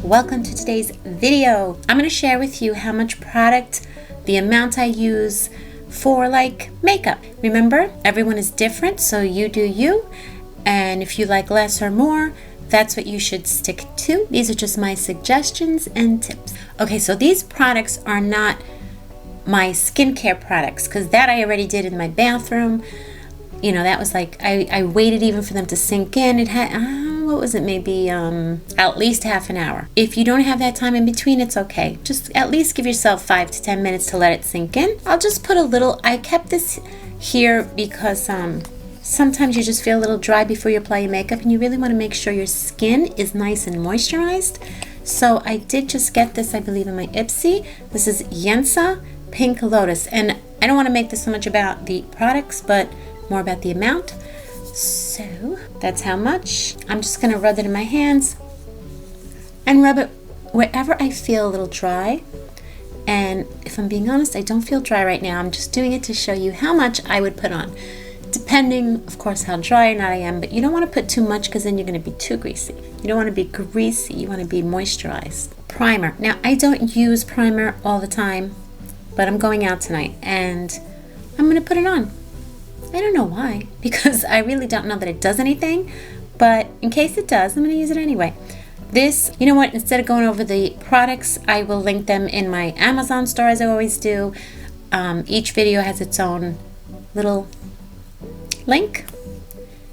Welcome to today's video. I'm going to share with you how much product, the amount I use for like makeup. Remember, everyone is different, so you do you. And if you like less or more, that's what you should stick to. These are just my suggestions and tips. Okay, so these products are not my skincare products because that I already did in my bathroom. You know, that was like, I waited even for them to sink in. It had, what was it, maybe at least half an hour. If you don't have that time in between, it's okay. Just at least give yourself 5 to 10 minutes to let it sink in. I'll just put a little, I kept this here because sometimes you just feel a little dry before you apply your makeup and you really want to make sure your skin is nice and moisturized. So I did just get this, I believe, in my Ipsy. This is Yensa Pink Lotus. And I don't want to make this so much about the products, but more about the amount. So that's how much. I'm just going to rub it in my hands and rub it wherever I feel a little dry. And if I'm being honest, I don't feel dry right now. I'm just doing it to show you how much I would put on, depending, of course, how dry or not I am. But you don't want to put too much because then you're going to be too greasy. You don't want to be greasy. You want to be moisturized. Primer. Now, I don't use primer all the time, but I'm going out tonight and I'm going to put it on. I don't know why, because I really don't know that it does anything, but in case it does, I'm going to use it anyway. This, you know what, instead of going over the products, I will link them in my Amazon store as I always do. Each video has its own little link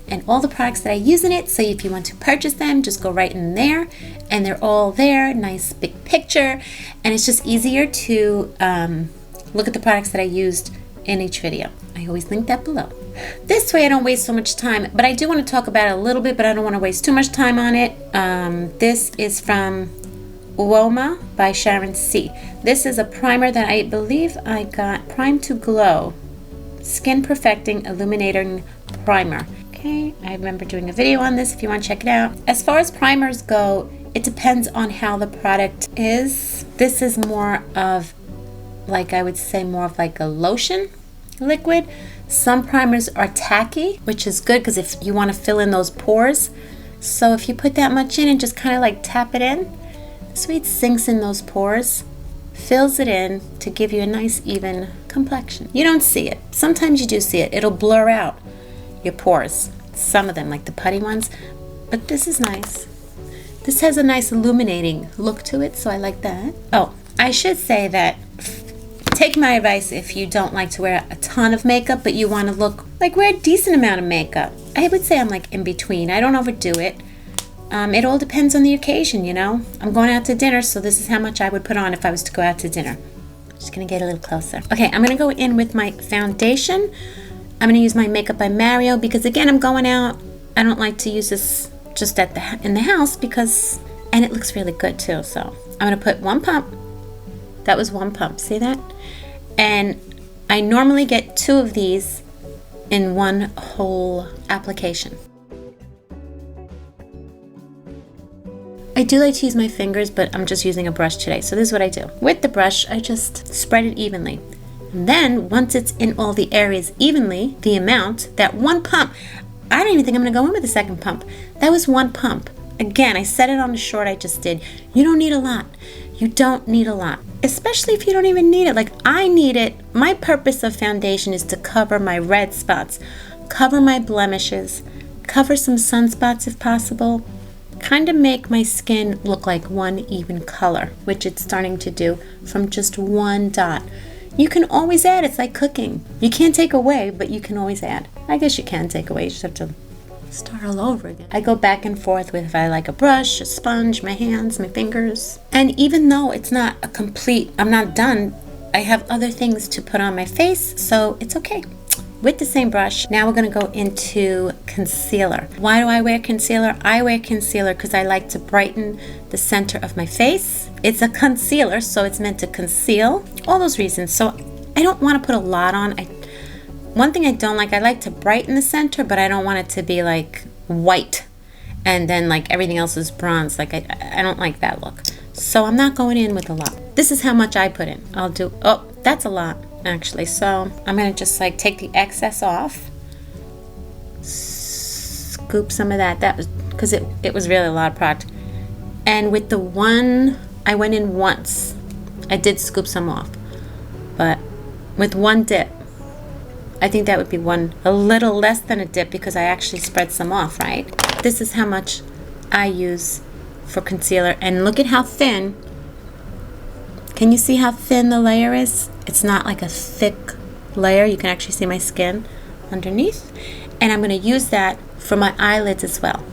and all the products that I use in it, so if you want to purchase them, just go right in there and they're all there, nice big picture, and it's just easier to look at the products that I used in each video. I always link that below. This way I don't waste so much time, but I do want to talk about it a little bit, but I don't want to waste too much time on it. This is from Uoma by Sharon C. This is a primer that I believe I got, Prime to Glow Skin Perfecting Illuminating Primer. Okay, I remember doing a video on this if you want to check it out. As far as primers go, it depends on how the product is. This is more of, like, I would say more of like a lotion liquid. Some primers are tacky, which is good because if you want to fill in those pores. So if you put that much in and just kind of like tap it in, this way it sinks in those pores, fills it in to give you a nice even complexion. You don't see it. Sometimes you do see it. It'll blur out your pores. Some of them, like the putty ones. But this is nice. This has a nice illuminating look to it, so I like that. Oh, I should say that take my advice if you don't like to wear a ton of makeup, but you want to look like wear a decent amount of makeup. I would say I'm like in between. I don't overdo it. It all depends on the occasion, you know. I'm going out to dinner, so this is how much I would put on if I was to go out to dinner. Just going to get a little closer. Okay, I'm going to go in with my foundation. I'm going to use my Makeup by Mario because, again, I'm going out. I don't like to use this just in the house because, and it looks really good too. So I'm going to put one pump. That was one pump. See that? And I normally get 2 of these in one whole application. I do like to use my fingers, but I'm just using a brush today. So this is what I do. With the brush, I just spread it evenly. And then once it's in all the areas evenly, the amount, that one pump, I don't even think I'm going to go in with a second pump. That was one pump. Again, I said it on the short I just did. You don't need a lot. You don't need a lot, especially if you don't even need it. Like I need it. My purpose of foundation is to cover my red spots, cover my blemishes, cover some sunspots if possible, kind of make my skin look like one even color, which it's starting to do from just one dot. You can always add. It's like cooking. You can't take away, but you can always add. I guess you can take away. You just have to start all over again. I go back and forth with if I like a brush, a sponge, my hands, my fingers. And even though it's not a complete, I'm not done, I have other things to put on my face, so it's okay. With the same brush, now we're going to go into concealer. Why do I wear concealer? I wear concealer because I like to brighten the center of my face. It's a concealer, so it's meant to conceal. All those reasons. So I don't want to put a lot on. One thing I don't like, I like to brighten the center, but I don't want it to be like white and then like everything else is bronze. Like I don't like that look. So I'm not going in with a lot. This is how much I put in. I'll do, oh, that's a lot actually. So I'm going to just like take the excess off. Scoop some of that. That was, because it was really a lot of product. And with the one, I went in once. I did scoop some off. But with one dip, I think that would be a little less than a dip because I actually spread some off, right? This is how much I use for concealer. And look at how thin. Can you see how thin the layer is? It's not like a thick layer. You can actually see my skin underneath. And I'm going to use that for my eyelids as well.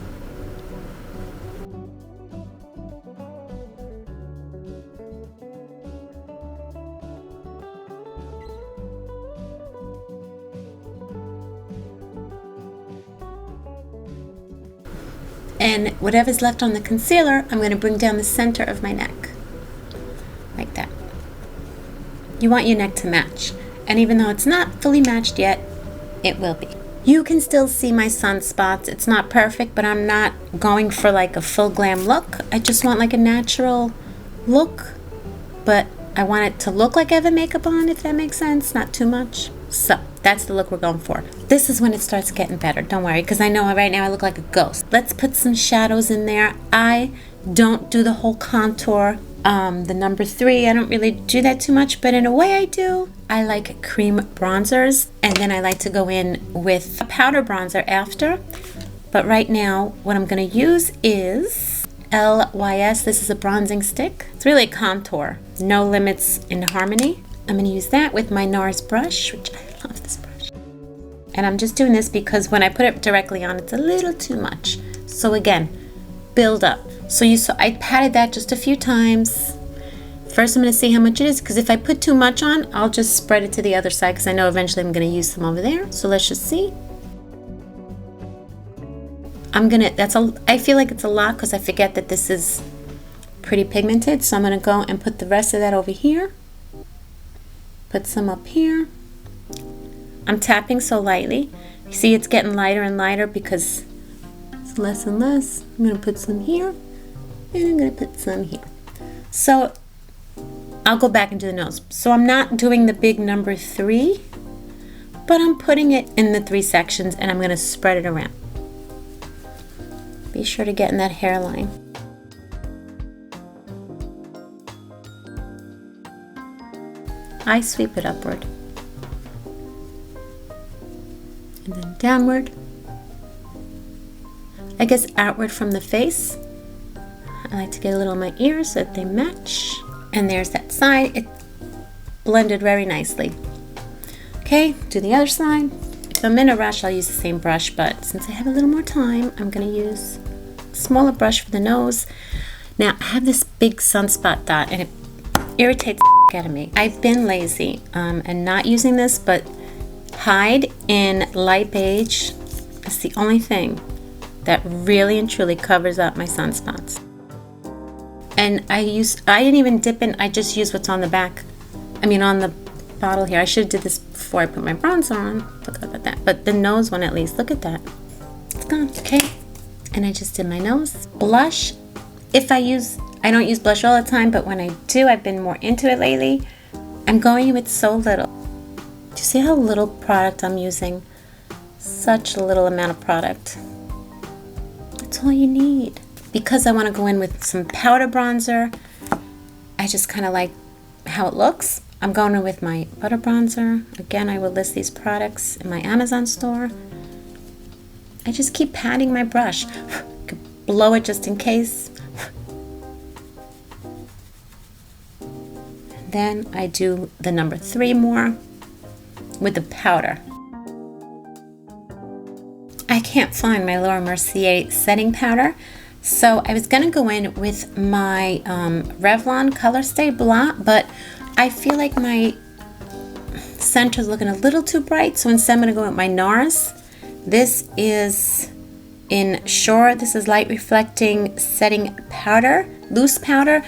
And whatever's left on the concealer, I'm going to bring down the center of my neck. Like that. You want your neck to match. And even though it's not fully matched yet, it will be. You can still see my sunspots. It's not perfect, but I'm not going for like a full glam look. I just want like a natural look, but I want it to look like I have a makeup on, if that makes sense. Not too much. So that's the look we're going for. This is when it starts getting better. Don't worry, because I know right now I look like a ghost. Let's put some shadows in there. I don't do the whole contour. The number 3, I don't really do that too much, but in a way I do. I like cream bronzers, and then I like to go in with a powder bronzer after. But right now, what I'm going to use is LYS. This is a bronzing stick. It's really a contour. No Limits in Harmony. I'm going to use that with my NARS brush, which I love this brush. And I'm just doing this because when I put it directly on, it's a little too much. So again, build up. So you saw I patted that just a few times. First I'm going to see how much it is, because if I put too much on, I'll just spread it to the other side, because I know eventually I'm going to use some over there. So let's just see. I feel like it's a lot because I forget that this is pretty pigmented. So I'm going to go and put the rest of that over here. Put some up here. I'm tapping so lightly. You see it's getting lighter and lighter because it's less and less. I'm going to put some here, and I'm going to put some here. So I'll go back and do the nose. So I'm not doing the big number 3, but I'm putting it in the 3 sections, and I'm going to spread it around. Be sure to get in that hairline. I sweep it upward. And then downward. I guess outward from the face. I like to get a little on my ears so that they match. And there's that side. It blended very nicely. Okay, do the other side. If I'm in a rush, I'll use the same brush, but since I have a little more time, I'm going to use a smaller brush for the nose. Now, I have this big sunspot dot, and it irritates the out of me. I've been lazy and not using this, but Hide in light beige is the only thing that really and truly covers up my sunspots. And I didn't even dip in, I just used what's on the back. I mean on the bottle here. I should have did this before I put my bronzer on. Forgot about that. But the nose one at least, look at that. It's gone, okay? And I just did my nose. Blush, I don't use blush all the time, but when I do, I've been more into it lately. I'm going with so little. Do you see how little product I'm using? Such a little amount of product. That's all you need. Because I want to go in with some powder bronzer, I just kind of like how it looks. I'm going in with my butter bronzer. Again, I will list these products in my Amazon store. I just keep patting my brush. Could blow it just in case. And then I do the number 3 more with the powder. I can't find my Laura Mercier setting powder, so I was gonna go in with my Revlon Color Stay Blanc, but I feel like my center's looking a little too bright, so instead I'm gonna go with my NARS. This is in Shore. This is light reflecting setting powder, loose powder.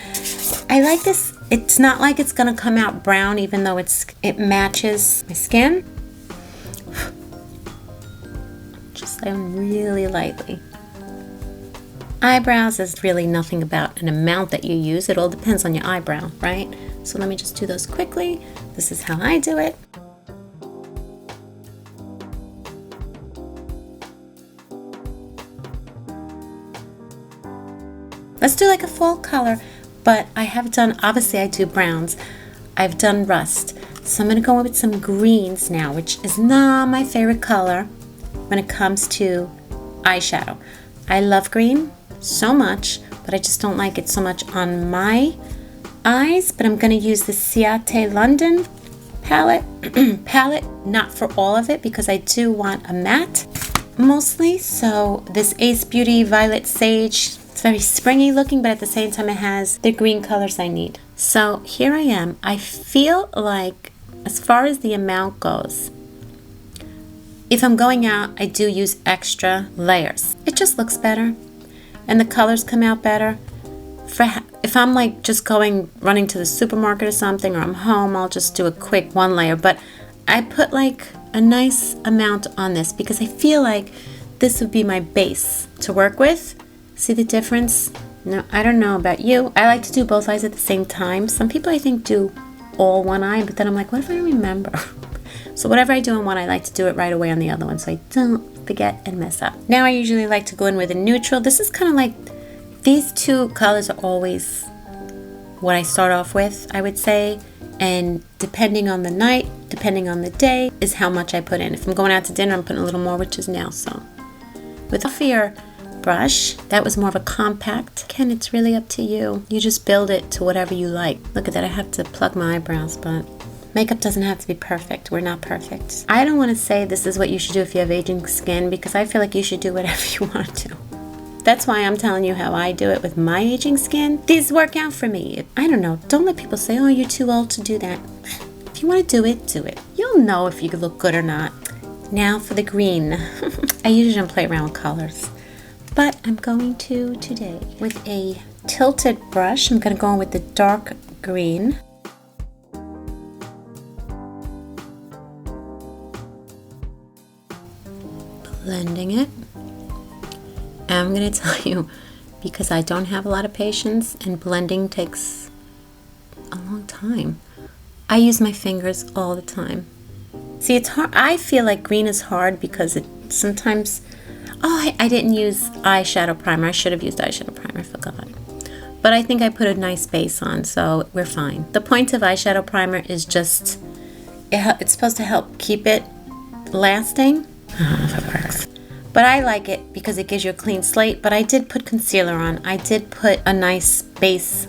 I like this. It's not like it's gonna come out brown, even though it matches my skin. Just on really lightly. Eyebrows is really nothing about an amount that you use. It all depends on your eyebrow, right? So let me just do those quickly. This is how I do it. Let's do like a fall color. But I have done, obviously I do browns. I've done rust. So I'm going to go in with some greens now, which is not my favorite color when it comes to eyeshadow. I love green so much, but I just don't like it so much on my eyes. But I'm going to use the Ciate London palette, not for all of it because I do want a matte mostly. So this Ace Beauty Violet Sage, it's very springy looking, but at the same time it has the green colors I need. So here I am. I feel like as far as the amount goes, if I'm going out, I do use extra layers. It just looks better and the colors come out better. If I'm like just running to the supermarket or something, or I'm home, I'll just do a quick one layer. But I put like a nice amount on this because I feel like this would be my base to work with. See the difference? No, I don't know about you. I like to do both eyes at the same time. Some people I think do all one eye, but then I'm like, what if I remember? So whatever I do on one, I like to do it right away on the other one so I don't forget and mess up. Now I usually like to go in with a neutral. This is kind of like, these two colors are always what I start off with, I would say. And depending on the night, depending on the day, is how much I put in. If I'm going out to dinner, I'm putting a little more, which is now. So with a fluffier brush, that was more of a compact. Ken, it's really up to you. You just build it to whatever you like. Look at that, I have to plug my eyebrows, but makeup doesn't have to be perfect. We're not perfect. I don't want to say this is what you should do if you have aging skin, because I feel like you should do whatever you want to. That's why I'm telling you how I do it with my aging skin. These work out for me. I don't know. Don't let people say, oh, you're too old to do that. If you want to do it, do it. You'll know if you look good or not. Now for the green. I usually don't play around with colors, but I'm going to today with a tilted brush. I'm going to go in with the dark green. Blending it. I'm going to tell you, because I don't have a lot of patience and blending takes a long time, I use my fingers all the time. See, it's hard. I feel like green is hard because it sometimes... Oh, I didn't use eyeshadow primer. I should have used eyeshadow primer. I forgot. But I think I put a nice base on, so we're fine. The point of eyeshadow primer is just... It's supposed to help keep it lasting. I don't know if it works. But I like it because it gives you a clean slate. But I did put concealer on. I did put a nice base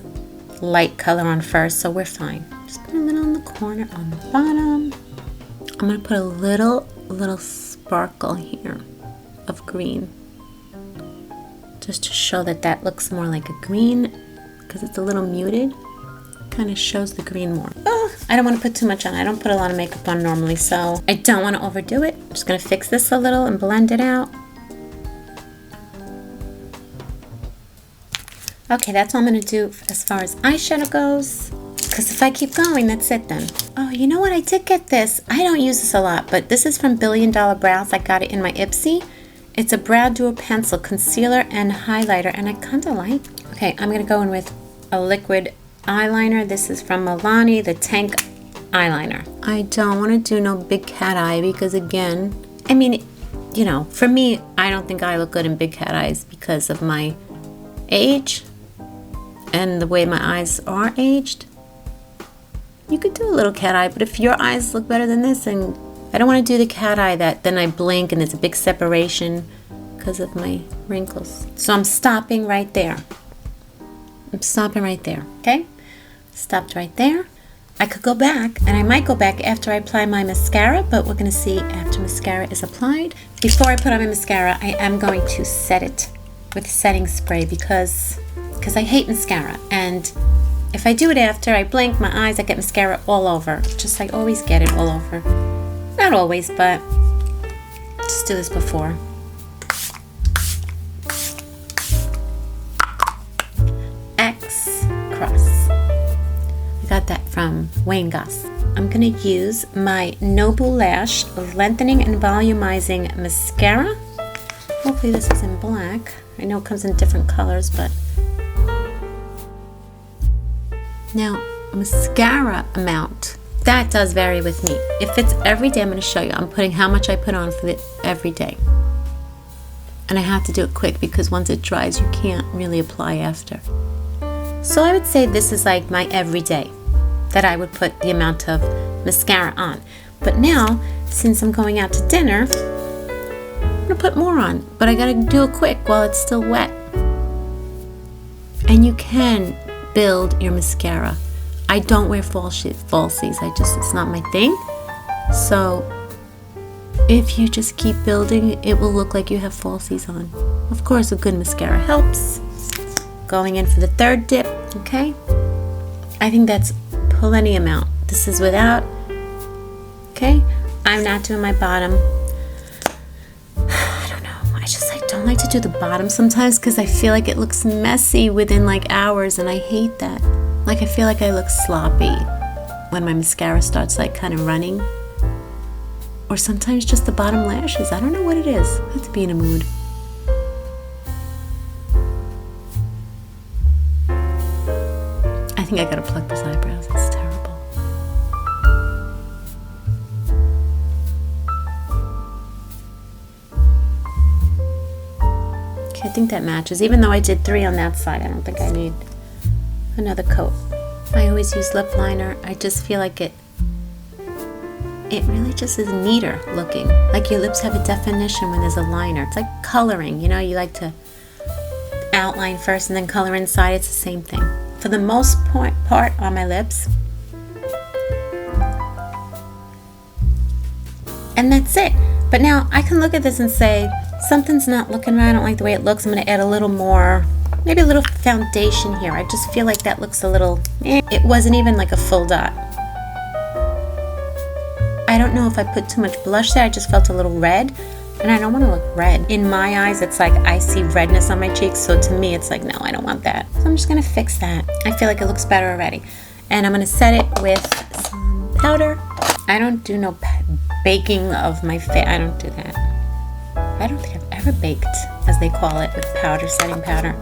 light color on first, so we're fine. Just put a little in the corner on the bottom. I'm going to put a little sparkle here of green. Just to show that looks more like a green, because it's a little muted. Kind of shows the green more. Oh, I don't want to put too much on. I don't put a lot of makeup on normally, so I don't want to overdo it. I'm just going to fix this a little and blend it out. Okay, that's all I'm going to do as far as eyeshadow goes. Because if I keep going, that's it then. Oh, you know what? I did get this. I don't use this a lot, but this is from Billion Dollar Brows. I got it in my Ipsy. It's a brow duo pencil, concealer, and highlighter, and I kind of like. Okay, I'm going to go in with a liquid eyeliner. This is from Milani, the Tank eyeliner. I don't want to do no big cat eye because, again, I mean, you know, for me, I don't think I look good in big cat eyes because of my age and the way my eyes are aged. You could do a little cat eye, but if your eyes look better than this, and I don't want to do the cat eye that then I blink and there's a big separation because of my wrinkles. So I'm stopping right there. I'm stopping right there, okay? Stopped right there. I could go back, and I might go back after I apply my mascara, but we're going to see after mascara is applied. Before I put on my mascara, I am going to set it with setting spray because I hate mascara. And if I do it after I blink my eyes, I get mascara all over. Just I always get it all over. Not always, but just do this before. Cross. I got that from Wayne Goss. I'm going to use my Noble Lash Lengthening and Volumizing Mascara. Hopefully this is in black. I know it comes in different colors, but... Now, mascara amount. That does vary with me. If it's every day, I'm going to show you. I'm putting how much I put on for it every day. And I have to do it quick because once it dries, you can't really apply after. So I would say this is like my everyday, that I would put the amount of mascara on. But now, since I'm going out to dinner, I'm gonna put more on, but I gotta do it quick while it's still wet. And you can build your mascara. I don't wear falsies. It's not my thing. So if you just keep building, it will look like you have falsies on. Of course, a good mascara helps. Going in for the third dip, okay? I think that's plenty amount. This is without, okay? I'm not doing my bottom. I don't know. I don't like to do the bottom sometimes because I feel like it looks messy within like hours, and I hate that. Like I feel like I look sloppy when my mascara starts like kind of running. Or sometimes just the bottom lashes. I don't know what it is. I have to be in a mood. I think I gotta pluck those eyebrows. It's terrible. Okay, I think that matches. Even though I did 3 on that side, I don't think I need another coat. I always use lip liner. I just feel like it really just is neater looking. Like your lips have a definition when there's a liner. It's like coloring, you know, you like to outline first and then color inside. It's the same thing. For the most part on my lips. And that's it. But now I can look at this and say, something's not looking right. I don't like the way it looks. I'm going to add a little more, maybe a little foundation here. I just feel like that looks a little, it wasn't even like a full dot. I don't know if I put too much blush there. I just felt a little red, and I don't want to look red. In my eyes, it's like I see redness on my cheeks, so to me, it's like, no, I don't want that. So I'm just going to fix that. I feel like it looks better already. And I'm going to set it with some powder. I don't do no baking of my face. I don't do that. I don't think I've ever baked, as they call it, with powder, setting powder.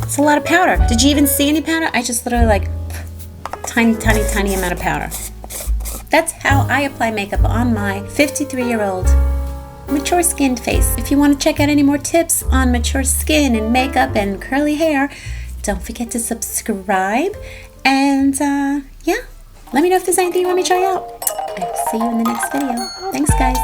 It's a lot of powder. Did you even see any powder? I just literally like tiny, tiny, tiny amount of powder. That's how I apply makeup on my 53-year-old mature skinned face. If you want to check out any more tips on mature skin and makeup and curly hair, don't forget to subscribe. And yeah, let me know if there's anything you want me to try out. I will see you in the next video. Thanks, guys.